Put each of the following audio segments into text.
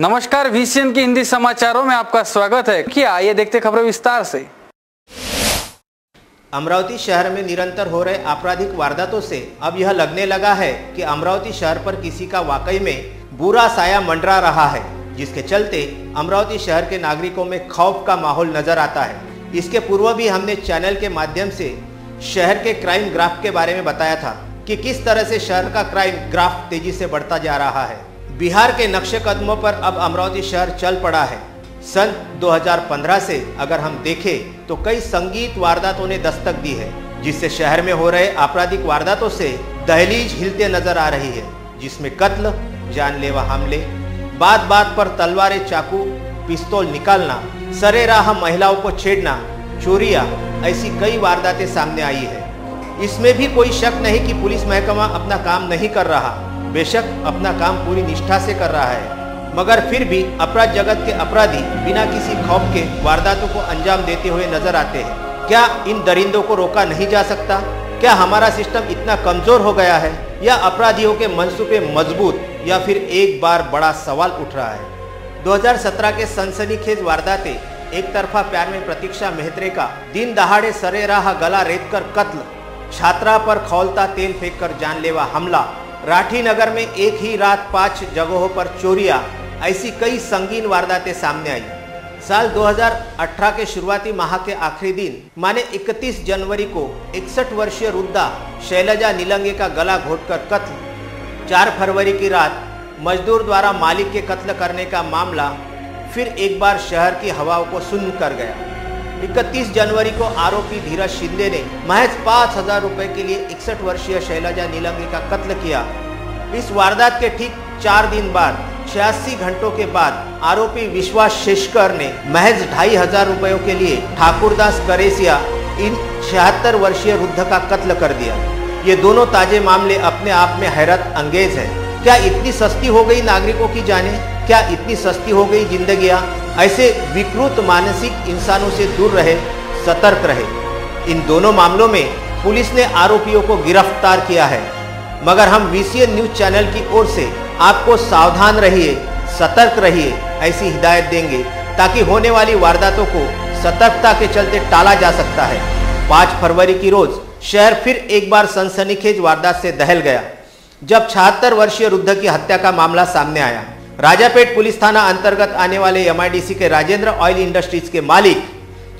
नमस्कार, VCN के हिंदी समाचारों में आपका स्वागत है। कि आइए देखते खबरें विस्तार से। अमरावती शहर में निरंतर हो रहे आपराधिक वारदातों से अब यह लगने लगा है कि अमरावती शहर पर किसी का वाकई में बुरा साया मंडरा रहा है, जिसके चलते अमरावती शहर के नागरिकों में खौफ का माहौल नजर आता है। इसके पूर्व भी हमने चैनल के माध्यम से शहर के क्राइम ग्राफ के बारे में बताया था कि किस तरह से शहर का क्राइम ग्राफ तेजी से बढ़ता जा रहा है। बिहार के नक्शे कदमों पर अब अमरावती शहर चल पड़ा है। सन 2015 से अगर हम देखें तो कई संगीत वारदातों ने दस्तक दी है, जिससे शहर में हो रहे आपराधिक वारदातों से दहलीज हिलते नजर आ रही है, जिसमें कत्ल, जानलेवा हमले, बात बात पर तलवारें, चाकू, पिस्तौल निकालना, सरेराह महिलाओं को छेड़ना, चोरियां, ऐसी कई वारदातें सामने आई है। इसमें भी कोई शक नहीं कि पुलिस महकमा अपना काम नहीं कर रहा। बेशक अपना काम पूरी निष्ठा से कर रहा है, मगर फिर भी अपराध जगत के अपराधी बिना किसी खौफ के वारदातों को अंजाम देते हुए नजर आते हैं। क्या इन दरिंदों को रोका नहीं जा सकता? क्या हमारा सिस्टम इतना कमजोर हो गया है, या अपराधियों के मंसूबे मजबूत, या फिर एक बार बड़ा सवाल उठ रहा है। 2017 के सनसनीखेज वारदातें, एक तरफा प्यार में प्रतीक्षा मेहत्रे का दिन दहाड़े सरेराह गला रेतकर कत्ल, छात्रा पर खौलता तेल फेंककर जानलेवा हमला, राठी नगर में एक ही रात 5 जगहों पर चोरियां, ऐसी कई संगीन वारदातें सामने आई। साल 2018 के शुरुआती माह के आखिरी दिन माने 31 जनवरी को 61 वर्षीय वृद्धा शैलजा निलंगे का गला घोटकर कत्ल। 4 फरवरी की रात मजदूर द्वारा मालिक के कत्ल करने का मामला फिर एक बार शहर की हवाओं को सुन्न कर गया। 31 जनवरी को आरोपी धीरज शिंदे ने महज 5000 रुपए के लिए 61 वर्षीय शैलजा निलंगे का कत्ल किया। इस वारदात के ठीक 4 दिन बाद 86 घंटों के बाद आरोपी विश्वास शेषकर ने महज 2500 रुपयों के लिए ठाकुरदास करेसिया इन 76 वर्षीय वृद्ध का कत्ल कर दिया। ये दोनों ताजे मामले अपने आप में हैरत अंगेज है। क्या इतनी सस्ती हो गई नागरिकों की जानें? क्या इतनी सस्ती हो गई जिंदगियां? ऐसे विकृत मानसिक इंसानों से दूर रहे, सतर्क रहे। इन दोनों मामलों में पुलिस ने आरोपियों को गिरफ्तार किया है, मगर हम VCN न्यूज चैनल की ओर से आपको सावधान रहिए, सतर्क रहिए, ऐसी हिदायत देंगे ताकि होने वाली वारदातों को सतर्कता के चलते टाला जा सकता है। 5 फरवरी की रोज शहर फिर एक बार सनसनीखेज वारदात से दहल गया, जब 76 वर्षीय वृद्ध की हत्या का मामला सामने आया। राजापेट पुलिस थाना अंतर्गत आने वाले MIDC के राजेंद्र ऑयल इंडस्ट्रीज के मालिक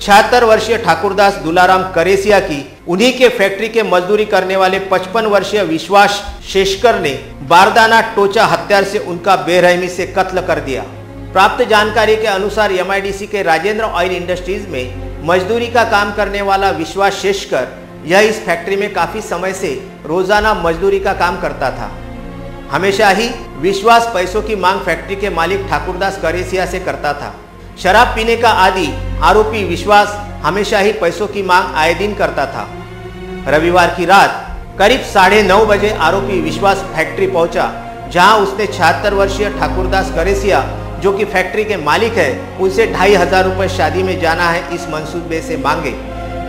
76 वर्षीय ठाकुरदास दुलाराम करेसिया की उन्हीं के फैक्ट्री के मजदूरी करने वाले 55 वर्षीय विश्वास शेषकर ने बारदाना टोचा हथियार से उनका बेरहमी से कत्ल कर दिया। प्राप्त जानकारी के अनुसार MIDC के राजेंद्र ऑयल इंडस्ट्रीज में मजदूरी का काम करने वाला विश्वास शेषकर यह इस फैक्ट्री में काफी समय से रोजाना मजदूरी का काम करता था। हमेशा ही विश्वास पैसों की मांग फैक्ट्री के मालिक ठाकुरदास करेसिया से करता था। शराब पीने का आदी आरोपी विश्वास हमेशा ही पैसों की मांग आए दिन करता था। रविवार की रात करीब 9:30 बजे आरोपी विश्वास फैक्ट्री पहुंचा, जहां उसने 76 वर्षीय ठाकुरदास करेसिया, जो कि फैक्ट्री के मालिक है, उनसे 2500 रुपए शादी में जाना है इस मंसूबे से मांगे,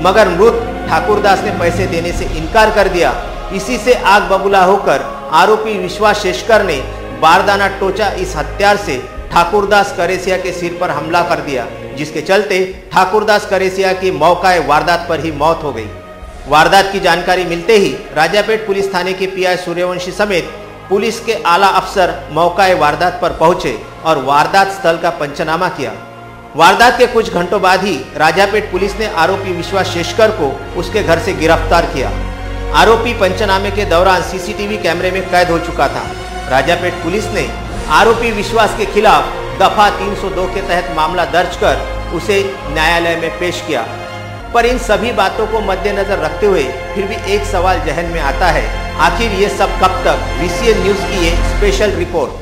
मगर मृत ठाकुरदास ने पैसे देने से इनकार कर दिया। इसी से आग बबूला होकर आरोपी विश्वास शेषकर ने बारदाना टोचा इस हथियार से ठाकुरदास करेसिया के सिर पर हमला कर दिया, जिसके चलते ठाकुरदास करेसिया की मौका वारदात पर ही मौत हो गई। वारदात की जानकारी मिलते ही राजापेट पुलिस थाने के PI सूर्यवंशी समेत पुलिस के आला अफसर मौका वारदात पर पहुंचे और वारदात स्थल का पंचनामा किया। वारदात के कुछ घंटों बाद ही राजापेट पुलिस ने आरोपी विश्वास शेषकर को उसके घर से गिरफ्तार किया। आरोपी पंचनामे के दौरान CCTV कैमरे में कैद हो चुका था। राजापेट पुलिस ने आरोपी विश्वास के खिलाफ दफा 302 के तहत मामला दर्ज कर उसे न्यायालय में पेश किया। पर इन सभी बातों को मद्देनजर रखते हुए फिर भी एक सवाल जहन में आता है, आखिर ये सब कब तक? VCN न्यूज की ये स्पेशल रिपोर्ट।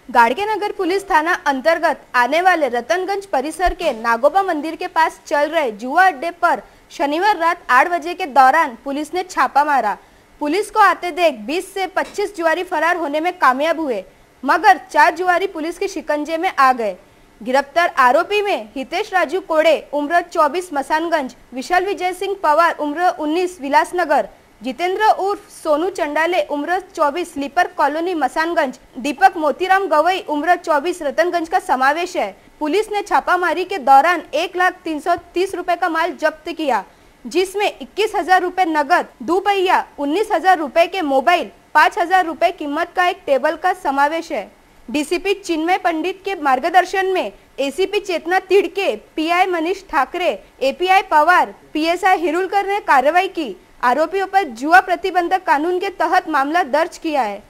गाड़गेनगर पुलिस थाना अंतर्गत आने वाले रतनगंज परिसर के नागोबा मंदिर के पास चल रहे जुआ अड्डे पर शनिवार रात 8 बजे के दौरान पुलिस ने छापा मारा। पुलिस को आते देख 20 से 25 जुआरी फरार होने में कामयाब हुए, मगर 4 जुआरी पुलिस के शिकंजे में आ गए। गिरफ्तार आरोपी में हितेश राजू कोड़े उम्र 24 मसानगंज, विशाल विजय सिंह पवार उम्र 19 विलासनगर, जितेंद्र उर्फ सोनू चंडाले उम्र 24 स्लीपर कॉलोनी मसानगंज, दीपक मोतीराम गवई उम्र 24 रतनगंज का समावेश है। पुलिस ने छापामारी के दौरान 1,330 रुपए का माल जब्त किया, जिसमें 21,000 रुपए नगद, 2 पहिया, 19,000 रुपए के मोबाइल, 5,000 रुपए कीमत का एक टेबल का समावेश है। डीसीपी चिन्मय पंडित के मार्गदर्शन में ACP Chetna Tidke, PI Manish Thackeray, API Pawar, PSI Hirulkar ने कार्रवाई की। आरोपियों पर जुआ प्रतिबंधक कानून के तहत मामला दर्ज किया है।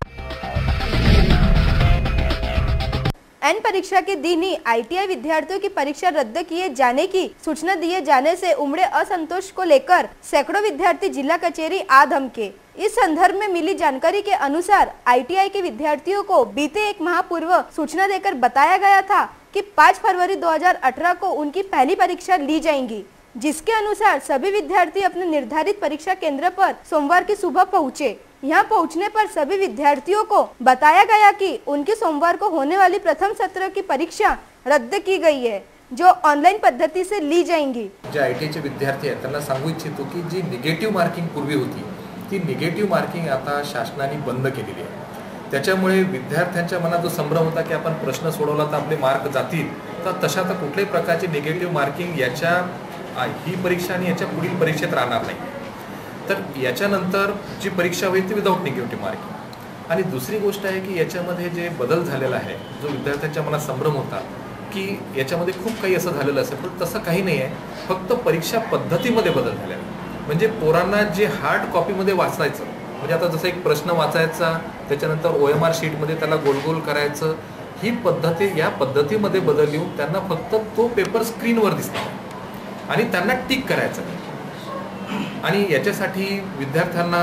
एन परीक्षा के दिन ही आईटीआई विद्यार्थियों की परीक्षा रद्द किए जाने की सूचना दिए जाने से उमड़े असंतोष को लेकर सैकड़ों विद्यार्थी जिला कचहरी आ धमके। इस संदर्भ में मिली जानकारी के अनुसार आईटीआई के विद्यार्थियों को बीते 1 माह पूर्व सूचना देकर बताया गया था कि 5 फरवरी 2018 को उनकी पहली परीक्षा ली जाएगी, जिसके अनुसार सभी विद्यार्थी अपने निर्धारित परीक्षा केंद्र पर सोमवार की सुबह पहुंचे। यहाँ पहुंचने पर सभी विद्यार्थियों को बताया गया कि उनकी सोमवार को होने वाली प्रथम सत्र की परीक्षा रद्द की गई है, जो ऑनलाईन पद्धती से ली जाएंगी। जे आयटीचे विद्यार्थी आहेत त्यांना सांगू इच्छितो की जी निगेटिव्ह मार्किंग पूर्वी होती ती निगेटिव्ह मार्किंग आता शासनाने बंद केलेली आहे। त्याच्यामुळे विद्यार्थ्यांच्या मनात जो संभ्रम होता की आपण प्रश्न सोडवला तर आपले मार्क जातील, तर तशा तर कुठल्याही प्रकारची निगेटिव्ह मार्किंग याच्या ही परीक्षा आणि याच्या पुढील परीक्षेत राहणार नाही। तर याच्यानंतर जी परीक्षा होईल ती विदाऊट निगेटिव्ह मार्किंग। आणि दुसरी गोष्ट आहे की याच्यामध्ये जे बदल झालेला आहे, जो विद्यार्थ्यांच्या मनात संभ्रम होता की याच्यामध्ये खूप काही असं झालेलं असेल, पण तसं काही नाही आहे। फक्त परीक्षा पद्धतीमध्ये बदल झाले आहे। म्हणजे पोरांना जे हार्ड कॉपीमध्ये वाचायचं, म्हणजे आता जसं एक प्रश्न वाचायचा त्याच्यानंतर OMR शीटमध्ये त्याला गोल गोल करायचं, ही पद्धती या पद्धतीमध्ये बदल येऊन त्यांना फक्त तो पेपर स्क्रीनवर दिसणार आणि त्यांना टिक करायचं नाही। आणि याच्यासाठी विद्यार्थ्यांना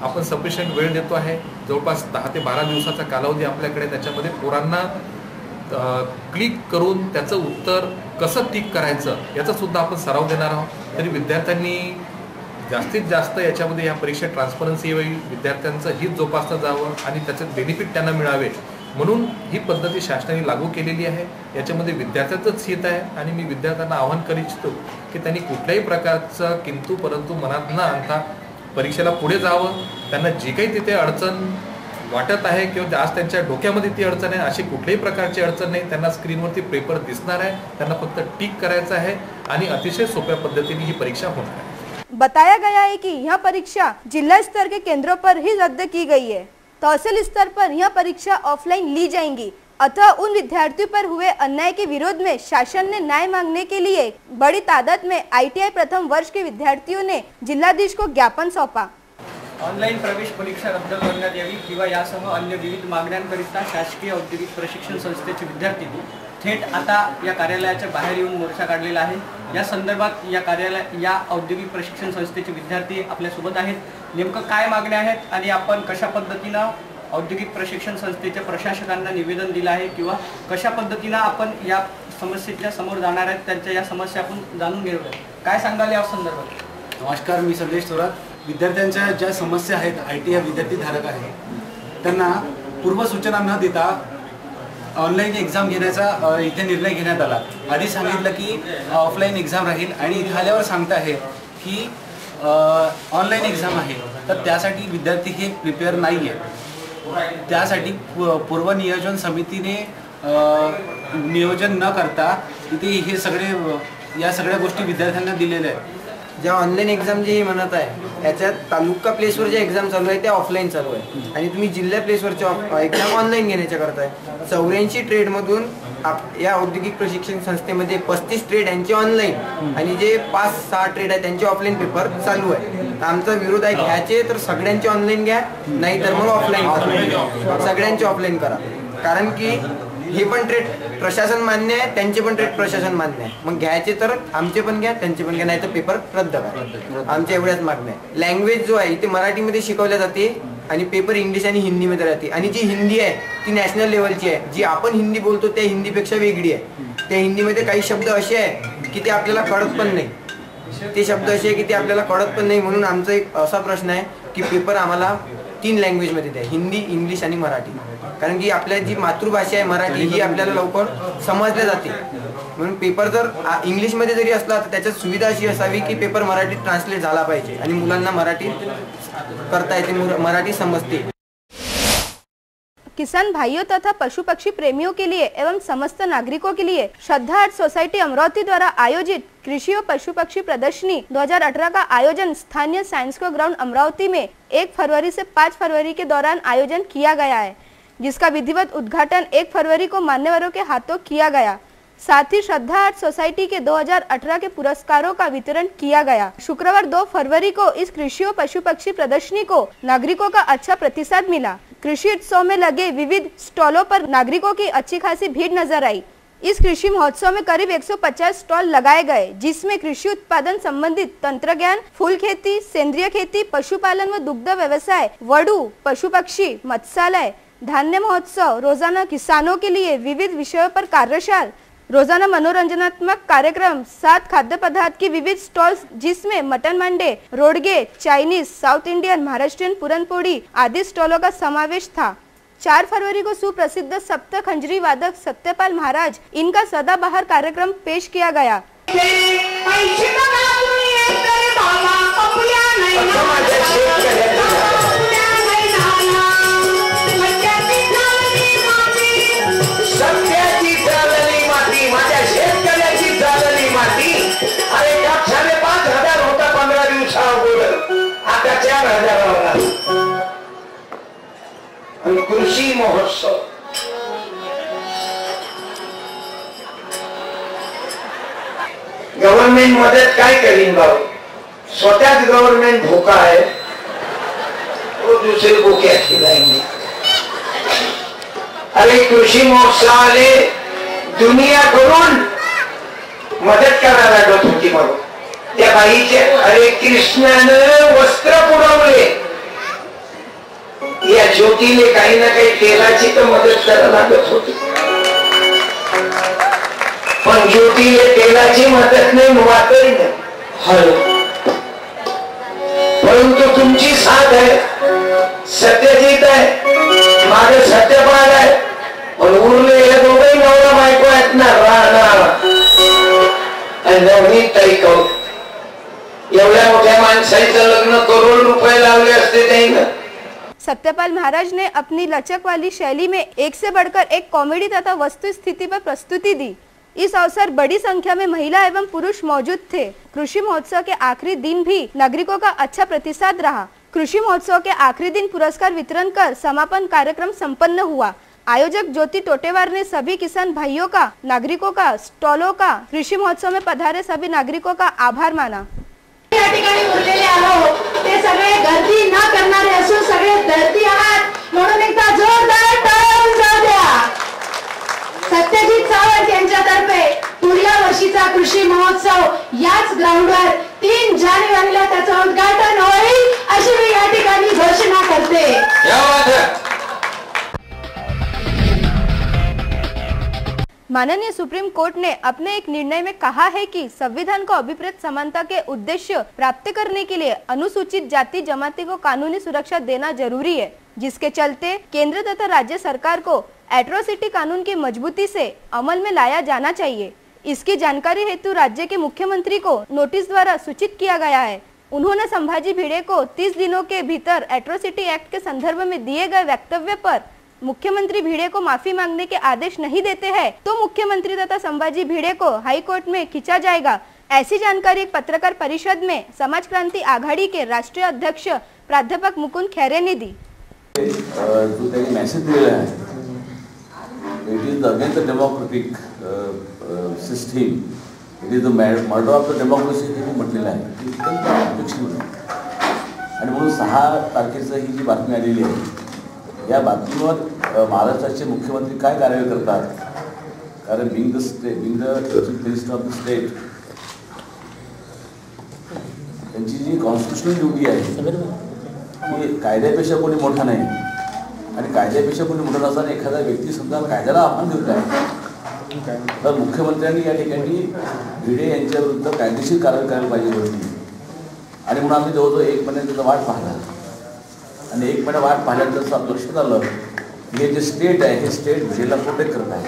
आपण सफिशियंट वेळ देतो आहे। जवळपास 10 ते 12 दिवसाचा कालावधी आपल्याकडे, त्याच्यामध्ये पोरांना क्लिक करून त्याचं उत्तर कसं टिक करायचं याचा सुद्धा आपण सराव देणार आहोत। तरी विद्यार्थ्यांनी जास्तीत जास्त याच्यामध्ये या परीक्षेत ट्रान्सपरन्सी यावी, विद्यार्थ्यांचं हित जोपासलं जावं आणि त्याचे बेनिफिट त्यांना मिळावे म्हणून ही पद्धती शासनाने लागू केलेली आहे। याच्यामध्ये विद्यार्थ्यांचंच हित आहे आणि मी विद्यार्थ्यांना आवाहन करू इच्छितो की त्यांनी कुठल्याही प्रकारचं किंतु परंतु मनात न आणता परीक्षेला पुढे जावं। त्यांना जी काही तिथे अडचण वाटत आहे किंवा आज त्यांच्या डोक्यामध्ये ती अडचण आहे, अशी कुठल्याही प्रकारची अडचण नाही। त्यांना स्क्रीनवरती पेपर दिसणार आहे, त्यांना फक्त टिक करायचं आहे आणि अतिशय सोप्या पद्धतीने ही परीक्षा होणार आहे। बताया गया है कि यह परीक्षा जिला स्तर के केंद्रों पर ही रद्द की गई है। तहसील स्तर पर यह परीक्षा ऑफलाइन ली जाएंगी। अतः उन विद्यार्थियों पर हुए अन्याय के विरोध में शासन ने न्याय मांगने के लिए बड़ी तादाद में आईटीआई प्रथम वर्ष के विद्यार्थियों ने जिलाधीश को ज्ञापन सौंपा। ऑनलाईन प्रवेश परीक्षा रद्द करण्यात यावी किंवा यासह अन्य विविध मागण्यांकरिता शासकीय औद्योगिक प्रशिक्षण संस्थेचे विद्यार्थी थेट आता या कार्यालयाच्या बाहेर येऊन मोर्चा काढलेला आहे। या संदर्भात या औद्योगिक प्रशिक्षण संस्थेचे विद्यार्थी आपल्यासोबत आहेत। नेमकं काय मागण्या आहेत आणि आपण कशा पद्धतीनं औद्योगिक प्रशिक्षण संस्थेच्या प्रशासकांना निवेदन दिलं आहे किंवा कशा पद्धतीनं आपण या समस्येच्या समोर जाणार आहेत, त्यांच्या या समस्या आपण जाणून घेऊया। काय सांगाल या संदर्भात? नमस्कार, मी संदेश थोरात। विद्यार्थ्यांच्या ज्या समस्या आहेत, आयटीआय विद्यार्थी धारक आहेत, त्यांना पूर्वसूचना न देता ऑनलाईन एक्झाम घेण्याचा इथे निर्णय घेण्यात आला। आधी सांगितलं की ऑफलाईन एक्झाम राहील आणि इथे आल्यावर सांगता आहे की ऑनलाईन एक्झाम आहे, तर त्यासाठी विद्यार्थी हे प्रिपेअर नाही आहे। त्यासाठी पूर्वनियोजन समितीने नियोजन न करता इथे हे या सगळ्या गोष्टी विद्यार्थ्यांना दिलेल्या आहेत। ज्या ऑनलाईन एक्झाम जे म्हणत आहे त्याच्यात तालुका प्लेसवर जे एक्झाम चालू आहे ते ऑफलाईन चालू आहे आणि तुम्ही जिल्हा प्लेसवरच्या एक्झाम ऑनलाईन घेण्याच्या करताय। 84 ट्रेडमधून या औद्योगिक प्रशिक्षण संस्थेमध्ये 35 ट्रेड यांचे ऑनलाईन आणि जे 5-6 ट्रेड आहे त्यांचे ऑफलाईन पेपर चालू आहे। आमचा विरोध आहे, घ्यायचे तर सगळ्यांचे ऑनलाईन घ्या, नाही तर मग ऑफलाईन सगळ्यांचे ऑफलाईन करा। कारण की हे पण ट्रेड प्रशासन मान्य आहे, त्यांचे पण ट्रेड प्रशासन मान्य आहे। मग घ्यायचे तर आमचे पण घ्या, त्यांचे पण घ्या, नाही तर पेपर रद्द करा। आमच्या एवढ्याच मागण्या आहे। लँग्वेज जो आहे ते मराठीमध्ये शिकवल्या जाते आणि पेपर इंग्लिश आणि हिंदीमध्ये राहते आणि जी हिंदी आहे ती नॅशनल लेवलची आहे। जी आपण हिंदी बोलतो त्या हिंदीपेक्षा वेगळी आहे। त्या हिंदीमध्ये काही शब्द असे आहे की ते आपल्याला कळत पण नाही, ते शब्द असे आहे की ते आपल्याला कळत पण नाही। म्हणून आमचा एक असा प्रश्न आहे की पेपर आम्हाला 3 लँग्वेजमध्ये द्या, हिंदी, इंग्लिश आणि मराठी। कारण की आपल्या जी मातृभाषा आहे मराठी ही आपल्याला लवकर समजल्या जाते। म्हणून पेपर जर इंग्लिशमध्ये जरी असला तर त्याच्यात सुविधा अशी असावी की पेपर मराठीत ट्रान्सलेट झाला पाहिजे आणि मुलांना मराठी करता येते, मराठी समजते। किसान भाइयों तथा पशु पक्षी प्रेमियों के लिए एवं समस्त नागरिकों के लिए श्रद्धा आर्ट सोसाइटी अमरावती द्वारा आयोजित कृषि और पशु पक्षी प्रदर्शनी 2018 का आयोजन स्थानीय साइंस को ग्राउंड अमरावती में 1 फरवरी से 5 फरवरी के दौरान आयोजन किया गया है, जिसका विधिवत उद्घाटन 1 फरवरी को मान्यवरों के हाथों किया गया। साथ ही श्रद्धा आर्ट सोसाइटी के 2018 के पुरस्कारों का वितरण किया गया। शुक्रवार 2 फरवरी को इस कृषि और पशु पक्षी प्रदर्शनी को नागरिकों का अच्छा प्रतिसाद मिला। कृषि उत्सव में लगे विविध स्टॉलों पर नागरिकों की अच्छी खासी भीड़ नजर आई। इस कृषि महोत्सव में करीब 150 स्टॉल लगाए गए, जिसमें कृषि उत्पादन संबंधित तंत्र ज्ञान, फूल खेती, सेंद्रिय खेती, पशुपालन व दुग्ध व्यवसाय, वडू, पशु पक्षी, मत्स्यालय, धान्य महोत्सव, रोजाना किसानों के लिए विविध विषयों पर कार्यशाला, रोजाना मनोरंजनात्मक कार्यक्रम, 7 खाद्य पदार्थ की विविध स्टॉल्स जिसमें मटन मंडे, रोडगे, चाइनीज, साउथ इंडियन, महाराष्ट्रियन पुरनपोड़ी आदि स्टॉलों का समावेश था। 4 फरवरी को सुप्रसिद्ध सप्त खंजरी वादक सत्यपाल महाराज इनका सदाबहार कार्यक्रम पेश किया गया। कृषी महोत्सव गव्हर्नमेंट मदत काय करीन भाऊ, स्वतःच गव्हर्नमेंट भूखा है, वो दूसरे को क्या खिलाएंगे। अरे कृषी महोत्सवाले दुनिया करून मदत करायला लागत होती। मग त्या बाईचे हरे कृष्णानं वस्त्र पुरवले, या ज्योतीने काही ना काही तेलाची तर मदत करायला लागत होती, पण ज्योतीने तेलाची मदत नाही, वाकई नाही। हॅलो, परंतु तुमची साथ आहे, सत्यजित आहे, माझे सत्यपाल आहे, पण उरले हे दोघे नवरा बायको आहेत ना, राहणार आणि नवनीत ताई कौर, एवढ्या मोठ्या माणसाचं लग्न करोड रुपये लावले असते त्यांना। सत्यपाल महाराज ने अपनी लचक वाली शैली में एक से बढ़कर एक कॉमेडी तथा वस्तु स्थिति पर प्रस्तुति दी। इस अवसर बड़ी संख्या में महिला एवं पुरुष मौजूद थे। कृषि महोत्सव के आखिरी दिन भी नागरिकों का अच्छा प्रतिसाद रहा। कृषि महोत्सव के आखिरी दिन पुरस्कार वितरण कर समापन कार्यक्रम संपन्न हुआ। आयोजक ज्योति टोटेवार ने सभी किसान भाइयों का, नागरिकों का, स्टॉलों का, कृषि महोत्सव में पधारे सभी नागरिकों का आभार माना। या ठिकाणी उरलेले आहोत ते सगळे गर्दी न करणारे असून सगळे धरती आहात, म्हणून एकदा जोरदार टाळ्या जाऊ द्या। सत्यजित सावंत यांच्यातर्फे पुढल्या वर्षीचा कृषी महोत्सव याच ग्राउंडवर 3 जानेवारीला त्याचं उद्घाटन होईल अशी मी या ठिकाणी घोषणा करते। माननीय सुप्रीम कोर्ट ने अपने एक निर्णय में कहा है कि संविधान को अभिप्रेत समानता के उद्देश्य प्राप्त करने के लिए अनुसूचित जाति जमाती को कानूनी सुरक्षा देना जरूरी है, जिसके चलते केंद्र तथा राज्य सरकार को एट्रोसिटी कानून की मजबूती से अमल में लाया जाना चाहिए। इसकी जानकारी हेतु राज्य के मुख्यमंत्री को नोटिस द्वारा सूचित किया गया है। उन्होंने संभाजी भिड़े को 30 दिनों के भीतर एट्रोसिटी एक्ट के संदर्भ में दिए गए वक्तव्य पर मुख्यमंत्री भिड़े को माफी मांगने के आदेश नहीं देते हैं तो मुख्यमंत्री तथा संभाजी भिड़े को हाई कोर्ट में खींचा जाएगा। ऐसी जानकारी एक पत्रकार परिषद में समाज क्रांति आघाड़ी के राष्ट्रीय अध्यक्ष प्राध्यापक मुकुंद खैरे ने दी। जो त्यांनी मेसेज दिलेला आहे, it is against the democratic system, it is the murder of the democracy हे म्हटलेलं आहे। आणि म्हणून 6 तारखेचं ही जी बातमी आलेली आहे, या बातमीवर महाराष्ट्राचे मुख्यमंत्री काय कारवाई करतात, कारण being the chief minister of the state त्यांची जी कॉन्स्टिट्युशनल ड्युटी आहे ती कायद्यापेक्षा कोणी मोठा नाही, आणि कायद्यापेक्षा कोणी मोठा नसताना एखादा व्यक्ती सुद्धा कायद्याला आव्हान देत आहे, तर मुख्यमंत्र्यांनी या ठिकाणी भिडे यांच्या विरुद्ध कायदेशीर कारवाई करायला पाहिजे होती। आणि म्हणून आम्ही जवळजवळ 1 महिन्याचा वाट पाहिला, आणि 1 महिना वाट पाहिल्यानंतर लक्षात आलं की हे जे स्टेट आहे हे स्टेट भिडेला प्रोटेक्ट करत आहे,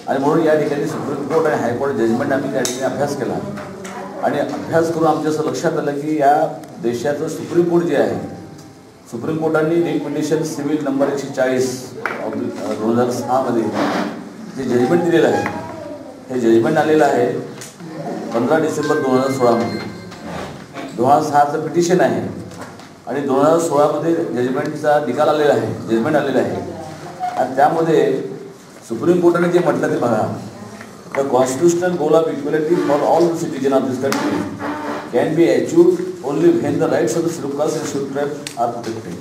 आणि म्हणून या ठिकाणी सुप्रीम कोर्ट आणि हायकोर्ट जजमेंट आम्ही त्या ठिकाणी अभ्यास केला, आणि अभ्यास करून आमच्या असं लक्षात आलं की या देशाचं सुप्रीम कोर्ट जे आहे, सुप्रीम कोर्टाने रिट पिटिशन सिव्हिल नंबर 140 2006 मध्ये जे जजमेंट दिलेलं आहे, हे जजमेंट आलेलं आहे 15 डिसेंबर 2016 मध्ये. 2006चं पिटिशन आहे आणि 2016 मध्ये जजमेंटचा निकाल आलेला आहे, जजमेंट आलेलं आहे. आणि त्यामध्ये सुप्रीम कोर्टाने जे म्हटलं ते बघा, the constitutional goal of equality for all the citizen of this country can be achieved only when the rights of the schedule caste and schedule tribe are protected.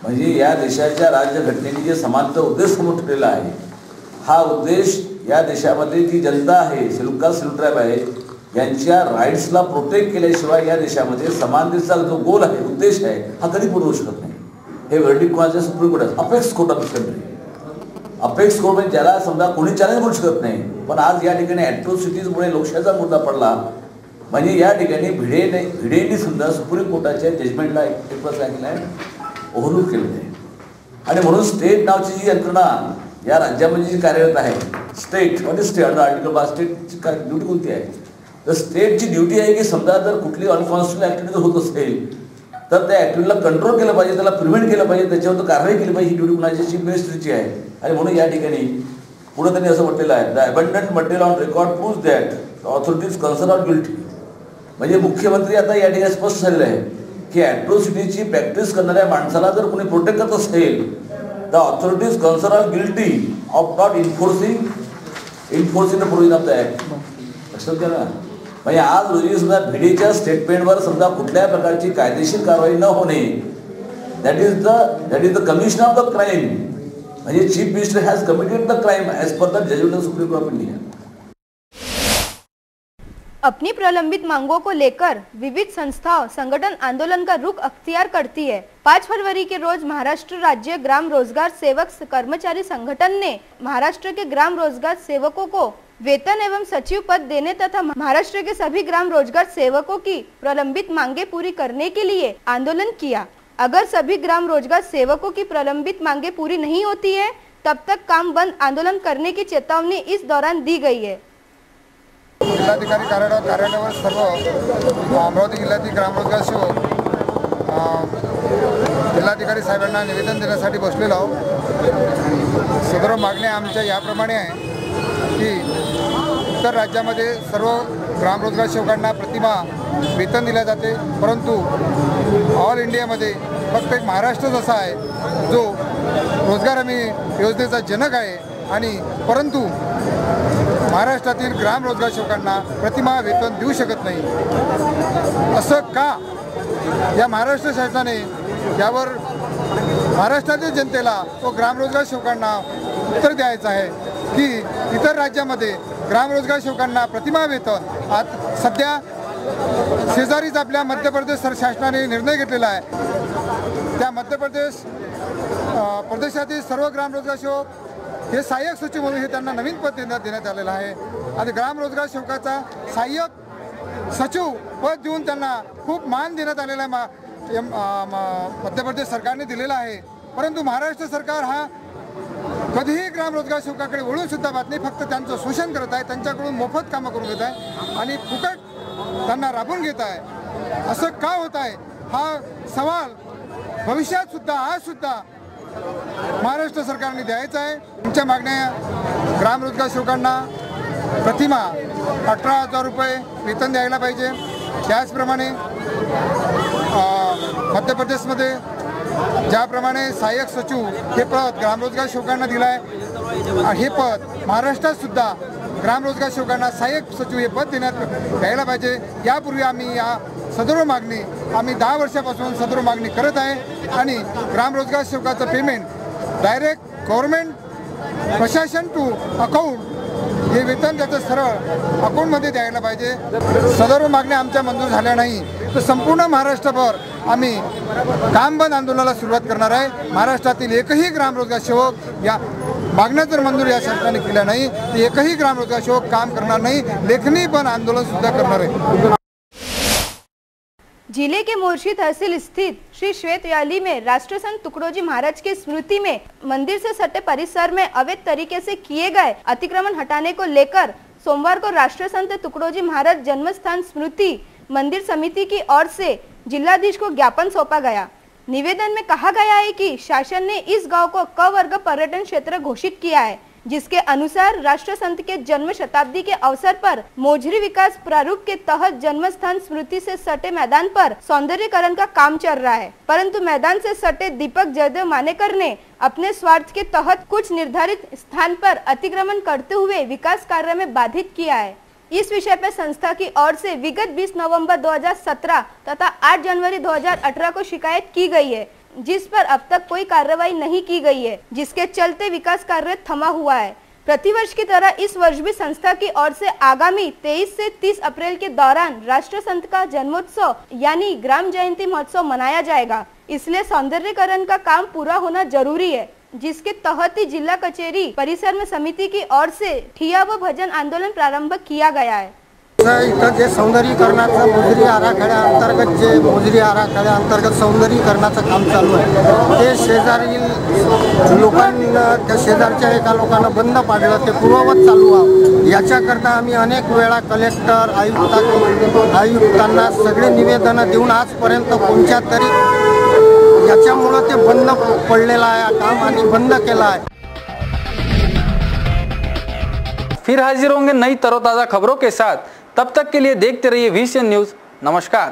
म्हणजे या देशाच्या राज्यघटनेने जे समानता उद्देश समोर ठेवलेला आहे, हा उद्देश या देशामध्ये जी जनता आहे, शेड्यूल कास्ट शेड्यूल ट्राइब आहे, यांच्या राईट्सला प्रोटेक्ट केल्याशिवाय या देशामध्ये समानतेचा जो गोल आहे, उद्देश आहे, हा कधी पूर्ण होऊ शकत नाही. हे वर्डिक्ट कोणाच्या सुप्रीम कोर्टात apex court of country, apex court म्हणजे ज्याला समजा कोणी चॅलेंज करू शकत नाही. पण आज या ठिकाणी ॲट्रोसिटीजमुळे लोकशाहीचा मुद्दा पडला. म्हणजे या ठिकाणी भिडेंनी सुद्धा सुप्रीम कोर्टाच्या जजमेंटला एक ओव्हरलूक केलेलं आहे. आणि म्हणून स्टेट नावची जी यंत्रणा या राज्यामध्ये जी कार्यरत आहे, state what is state under article 5 स्टेटची ड्युटी कोणती आहे? तर स्टेटची ड्युटी आहे की समजा जर कुठली अनकॉन्स्टिट्युशनल ॲक्टिव्हिटी होत असेल तर त्या ॲक्टिव्हिटीला कंट्रोल केलं पाहिजे, त्याला प्रिव्हेंट केलं पाहिजे, त्याच्यावर कारवाई केली पाहिजे. ही ड्युटी कुणाची? चीफ मिनिस्टरची आहे. आणि म्हणून या ठिकाणी पुढे त्यांनी असं म्हटलेलं आहे, the abundant material on record proves that authorities concern are guilty. म्हणजे मुख्यमंत्री आता या ठिकाणी स्पष्ट झालेलं आहे की ॲट्रोसिटीची प्रॅक्टिस करणाऱ्या माणसाला जर कोणी प्रोटेक्ट करत असेल, the authorities concern are guilty of not enforcing the provision of the act. लक्षात घ्या ना. म्हणजे आज रोजी सुद्धा भिडेच्या स्टेटमेंटवर समजा कुठल्या प्रकारची कायदेशीर कारवाई न होणे, that is the commission of the crime. म्हणजे chief minister has committed the crime as per the judgement of Supreme Court of India. अपनी प्रलंबित मांगों को लेकर विविध संस्थाओं संगठन आंदोलन का रुख अख्तियार करती है. 5 फरवरी के रोज महाराष्ट्र राज्य ग्राम रोजगार सेवक कर्मचारी संगठन ने महाराष्ट्र के ग्राम रोजगार सेवकों को वेतन एवं सचिव पद देने तथा महाराष्ट्र के सभी ग्राम रोजगार सेवकों की प्रलंबित मांगे पूरी करने के लिए आंदोलन किया. अगर सभी ग्राम रोजगार सेवकों की प्रलंबित मांगे पूरी नहीं होती है तब तक काम बंद आंदोलन करने की चेतावनी इस दौरान दी गई है. जिल्हाधिकारी कार्यालयावर सर्व अमरावती जिल्ह्यातील ग्राम रोजगार सेवक जिल्हाधिकारी साहेबांना निवेदन देण्यासाठी बसलेलो आहोत. सदर मागण्या आमच्या याप्रमाणे आहे की उत्तर राज्यामध्ये सर्व ग्राम रोजगार सेवकांना प्रतिमाह वेतन दिले जाते, परंतु ऑल इंडियामध्ये फक्त एक महाराष्ट्रच असा आहे जो रोजगार हमी योजनेचा जनक आहे. आणि परंतु महाराष्ट्रातील ग्राम रोजगार सेवकांना प्रतिमाह वेतन देऊ शकत नाही. असं का? या महाराष्ट्र शासनाने यावर महाराष्ट्रातील जनतेला व ग्राम रोजगार सेवकांना उत्तर द्यायचं आहे की इतर राज्यामध्ये ग्राम रोजगार सेवकांना प्रतिमाह वेतन आज सध्या शेजारीच आपल्या मध्य प्रदेश शासनाने निर्णय घेतलेला आहे. त्या मध्य प्रदेशातील सर्व ग्राम रोजगार सेवक हे सहाय्यक सचिव म्हणून हे त्यांना नवीन पद देण्यात आलेलं आहे. आणि ग्राम रोजगार सेवकाचा सहाय्यक सचिव पद देऊन त्यांना खूप मान देण्यात आलेला आहे, मध्य प्रदेश सरकारने दिलेला आहे. परंतु महाराष्ट्र सरकार हा कधीही ग्राम रोजगार सेवकाकडे वळून सुद्धा बात नाही, फक्त त्यांचं शोषण करत आहे, त्यांच्याकडून मोफत कामं करून घेत आहे आणि फुकट त्यांना राबवून घेत आहे. असं का होत आहे हा सवाल भविष्यात सुद्धा आज सुद्धा महाराष्ट्र सरकारने द्यायचा आहे. तुमच्या मागण्या ग्राम रोजगार सेवकांना प्रतिमाह 18,000 रुपये वेतन द्यायला पाहिजे. त्याचप्रमाणे मध्य प्रदेशमध्ये ज्याप्रमाणे सहाय्यक सचिव हे पद ग्राम रोजगार सेवकांना दिलं आहे, हे पद महाराष्ट्रात सुद्धा ग्राम रोजगार सेवकांना सहाय्यक सचिव हे पद द्यायला पाहिजे. यापूर्वी आम्ही या सदर मागणी 10 वर्षापासून सदर मागणी करत आहे. आणि ग्राम रोजगार सेवकाचं पेमेंट डायरेक्ट गव्हर्नमेंट प्रशासन टू अकाउंट हे वेतन त्याचं सरळ अकाउंटमध्ये द्यायला पाहिजे. सदर मागण्या आमच्या मंजूर झाल्या नाही तर संपूर्ण महाराष्ट्रभर आम्ही काम बंद आंदोलनाला सुरुवात करणार आहे. महाराष्ट्रातील एकही ग्राम रोजगार सेवक या मागण्या जर मंजूर या सरकारने केल्या नाही तर एकही ग्राम रोजगार सेवक काम करणार नाही, लेखनी बंद आंदोलन सुद्धा करणार आहे. जिले के मोर्शी तहसील स्थित श्री श्वेत व्याली में राष्ट्रसंत तुकडोजी महाराज की स्मृति में मंदिर से सटे परिसर में अवैध तरीके से किए गए अतिक्रमण हटाने को लेकर सोमवार को राष्ट्रसंत तुकडोजी महाराज जन्मस्थान स्मृति मंदिर समिति की ओर से जिलाधीश को ज्ञापन सौंपा गया। निवेदन में कहा गया है कि शासन ने इस गांव को क वर्ग पर्यटन क्षेत्र घोषित किया है, जिसके अनुसार राष्ट्र संत के जन्म शताब्दी के अवसर पर मोजरी विकास प्रारूप के तहत जन्म स्थान स्मृति से सटे मैदान पर सौंदर्यीकरण का काम चल रहा है, परंतु मैदान से सटे दीपक जयदेव मानेकर ने अपने स्वार्थ के तहत कुछ निर्धारित स्थान पर अतिक्रमण करते हुए विकास कार्य में बाधित किया है। इस विषय पर संस्था की ओर से विगत 20 नवंबर 2017 तथा 8 जनवरी 2018 को शिकायत की गई है, जिस पर अब तक कोई कार्रवाई नहीं की गई है, जिसके चलते विकास कार्य थमा हुआ है। प्रतिवर्ष की तरह इस वर्ष भी संस्था की ओर से आगामी 23 से 30 अप्रैल के दौरान राष्ट्र संत का जन्मोत्सव यानी ग्राम जयंती महोत्सव मनाया जाएगा, इसलिए सौंदर्यीकरण का काम पूरा होना जरूरी है, जिसके तहत ही जिला कचेरी परिसर में समिति की ओर से ठिया व भजन आंदोलन प्रारंभ किया गया है। इथं जे सौंदर्यीकरणाचं मोजरी आराखड्याअंतर्गत सौंदर्यीकरणाचं काम चालू आहे, ते शेजारील लोकांना त्या शेजारच्या एका लोकांना बंद पाडलं, ते पूर्ववत चालू आहे। याच्याकरता आम्ही अनेक वेळा कलेक्टर आयुक्तांना सगळे निवेदनं देऊन आजपर्यंत कोणत्या तरी याच्यामुळे ते बंद पडलेलं आहे काम आणि बंद केलं आहे। फिर हाजिर होंगे नई तरोताज़ा खबरों के साथ, तब तक के लिए देखते रहिए VCN न्यूज़। नमस्कार।